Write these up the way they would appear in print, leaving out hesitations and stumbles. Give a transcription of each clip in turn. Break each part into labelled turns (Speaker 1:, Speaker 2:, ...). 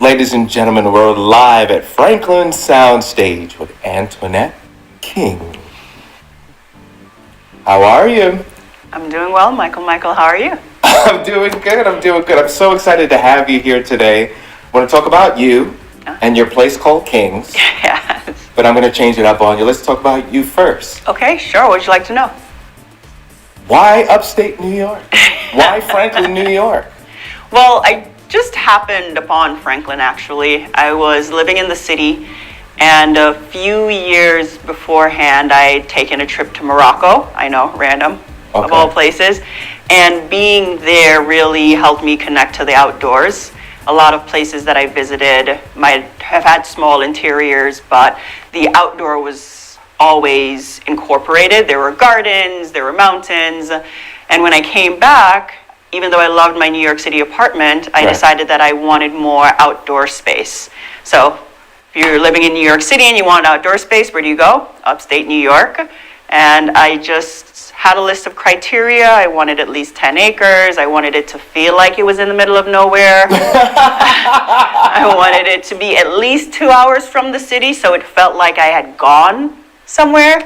Speaker 1: Ladies and gentlemen, we're live at Franklin Soundstage with Antoinette King. How are you?
Speaker 2: I'm doing well, Michael. Michael, how are you?
Speaker 1: I'm doing good. I'm so excited to have you here today. I want to talk about you and your place called King's.
Speaker 2: Yes.
Speaker 1: But I'm going to change it up on you. Let's talk about you first.
Speaker 2: Okay, sure. What would you like to know?
Speaker 1: Why upstate New York? Why Franklin, New York?
Speaker 2: Well, I just happened upon Franklin, actually. I was living in the city, and a few years beforehand, I had taken a trip to Morocco. I know, random, of all places. And being there really helped me connect to the outdoors. A lot of places that I visited might have had small interiors, but the outdoor was always incorporated. There were gardens, there were mountains, and when I came back, even though I loved my New York City apartment, I decided that I wanted more outdoor space. So if you're living in New York City and you want outdoor space, where do you go? Upstate New York. And I just had a list of criteria. I wanted at least 10 acres. I wanted it to feel like it was in the middle of nowhere. I wanted it to be at least 2 hours from the city, so it felt like I had gone somewhere.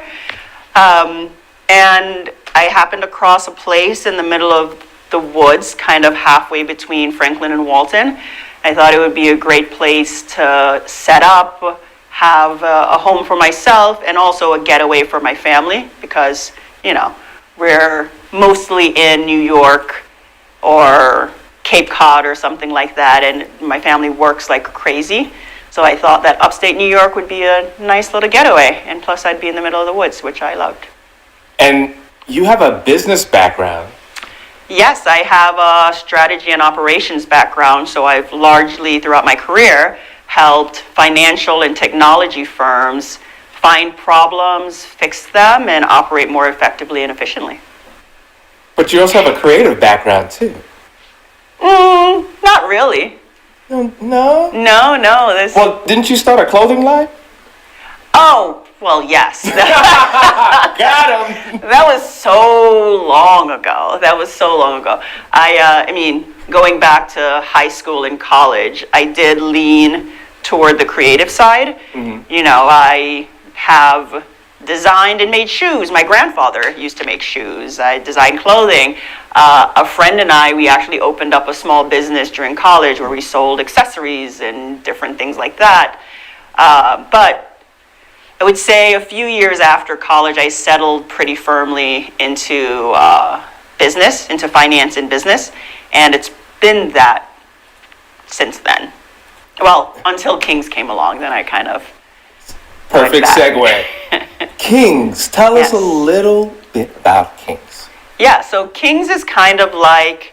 Speaker 2: And I happened across a place in the middle of the woods, kind of halfway between Franklin and Walton. I thought it would be a great place to set up, have a home for myself, and also a getaway for my family, because, you know, we're mostly in New York or Cape Cod or something like that, and my family works like crazy. So I thought that upstate New York would be a nice little getaway, and plus I'd be in the middle of the woods, which I loved.
Speaker 1: And you have a business background.
Speaker 2: Yes, I have a strategy and operations background, so I've largely, throughout my career, helped financial and technology firms find problems, fix them, and operate more effectively and efficiently.
Speaker 1: But you also have a creative background, too.
Speaker 2: Not really.
Speaker 1: No?
Speaker 2: No.
Speaker 1: Well, didn't you start a clothing line?
Speaker 2: Oh, well, yes.
Speaker 1: Got him.
Speaker 2: That was so long ago. I mean, going back to high school and college, I did lean toward the creative side. Mm-hmm. You know, I have designed and made shoes. My grandfather used to make shoes. I designed clothing. A friend and I, we actually opened up a small business during college where we sold accessories and different things like that. But I would say a few years after college, I settled pretty firmly into business, into finance and business, and it's been that since then. Well, until King's came along, then I kind of
Speaker 1: Perfect segue. King's, tell us a little bit about King's.
Speaker 2: Yeah, so King's is kind of like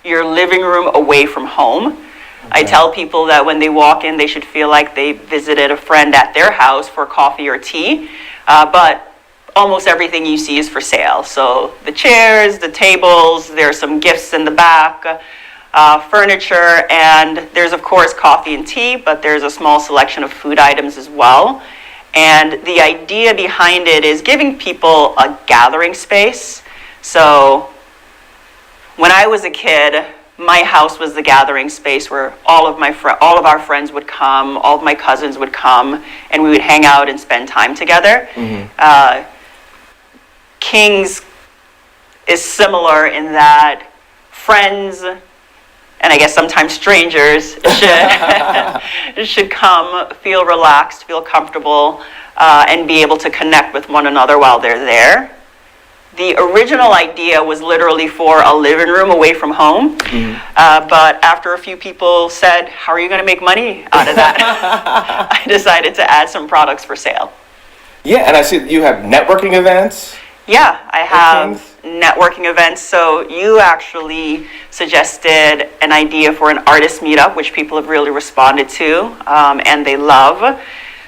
Speaker 2: your living room away from home. I tell people that when they walk in, they should feel like they visited a friend at their house for coffee or tea, but almost everything you see is for sale. So the chairs, the tables, there's some gifts in the back, furniture, and there's of course coffee and tea, but there's a small selection of food items as well. And the idea behind it is giving people a gathering space. So when I was a kid, my house was the gathering space where all of our friends would come, all of my cousins would come, and we would hang out and spend time together. Mm-hmm. King's is similar in that friends, and I guess sometimes strangers, should come, feel relaxed, feel comfortable, and be able to connect with one another while they're there. The original idea was literally for a living room away from home, but after a few people said, how are you going to make money out of that? I decided to add some products for sale.
Speaker 1: Yeah, and I see you have networking events.
Speaker 2: Yeah, I have networking events. So you actually suggested an idea for an artist meetup, which people have really responded to, and they love.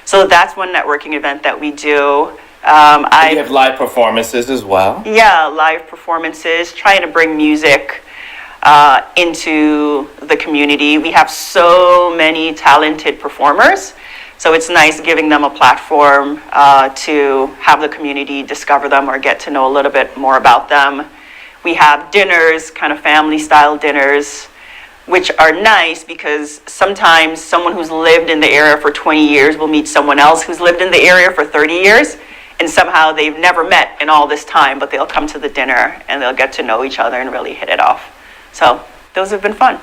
Speaker 2: So that's one networking event that we do. You
Speaker 1: have live performances as well?
Speaker 2: Yeah, live performances, trying to bring music into the community. We have so many talented performers, so it's nice giving them a platform to have the community discover them or get to know a little bit more about them. We have dinners, kind of family-style dinners. which are nice because sometimes someone who's lived in the area for 20 years will meet someone else who's lived in the area for 30 years, and somehow they've never met in all this time, but they'll come to the dinner and they'll get to know each other and really hit it off. So those have been fun.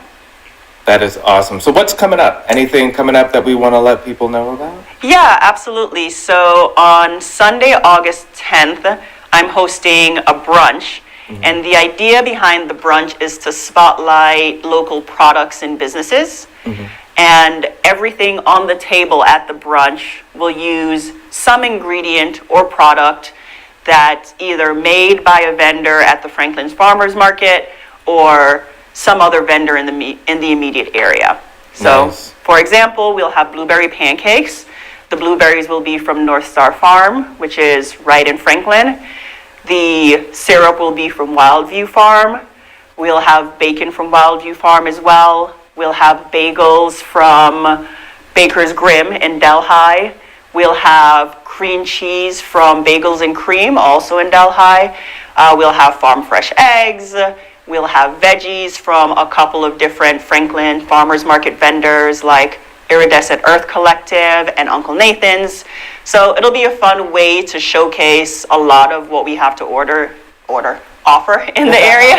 Speaker 1: That is awesome. So what's coming up? Anything coming up that we want to let people know about?
Speaker 2: Yeah, absolutely. So on Sunday, August 10th, I'm hosting a brunch. And the idea behind the brunch is to spotlight local products and businesses. And everything on the table at the brunch will use some ingredient or product that's either made by a vendor at the Franklin's Farmers Market or some other vendor in the immediate area. So,
Speaker 1: Nice.
Speaker 2: for example, we'll have blueberry pancakes. The blueberries will be from North Star Farm, which is right in Franklin. The syrup will be from Wildview Farm. We'll have bacon from Wildview Farm as well. We'll have bagels from Baker's Grimm in Delhi. We'll have cream cheese from Bagels and Cream, also in Delhi. We'll have farm fresh eggs. We'll have veggies from a couple of different Franklin Farmers Market vendors like Iridescent Earth Collective and Uncle Nathan's. So it'll be a fun way to showcase a lot of what we have to offer in the area.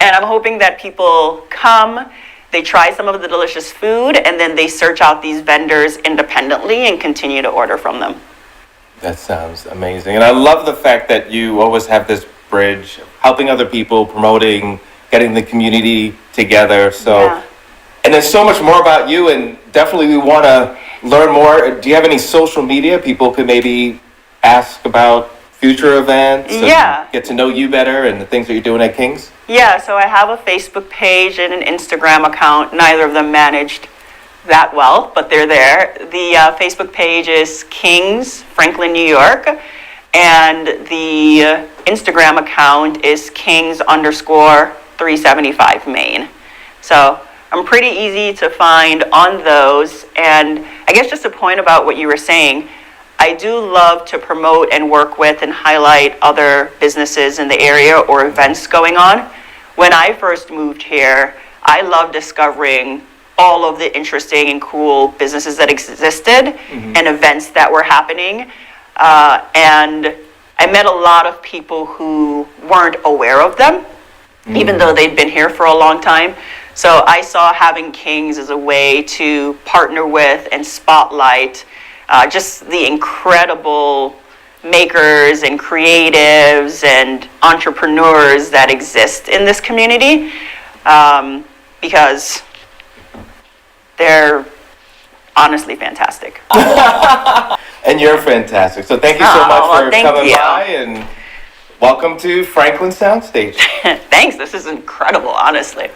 Speaker 2: And I'm hoping that people come, they try some of the delicious food, and then they search out these vendors independently and continue to order from them.
Speaker 1: That sounds amazing. And I love the fact that you always have this bridge, helping other people, promoting, getting the community together. So,
Speaker 2: Yeah.
Speaker 1: and there's so much more about you, and definitely we want to learn more. Do you have any social media people could maybe ask about future events? and
Speaker 2: Yeah.
Speaker 1: Get to know you better and the things that you're doing at King's?
Speaker 2: Yeah, so I have a Facebook page and an Instagram account. Neither of them managed that well, but they're there. The Facebook page is King's Franklin, New York, and the Instagram account is Kings_375 Maine. So I'm pretty easy to find on those. And I guess just a point about what you were saying, I do love to promote and work with and highlight other businesses in the area or events going on. When I first moved here, I loved discovering all of the interesting and cool businesses that existed and events that were happening. And I met a lot of people who weren't aware of them, even though they'd been here for a long time. So I saw having Kings as a way to partner with and spotlight just the incredible makers and creatives and entrepreneurs that exist in this community, because they're honestly fantastic.
Speaker 1: And you're fantastic. So thank you so much for
Speaker 2: thank
Speaker 1: coming
Speaker 2: you.
Speaker 1: by, and welcome to Franklin Soundstage.
Speaker 2: Thanks, this is incredible, honestly.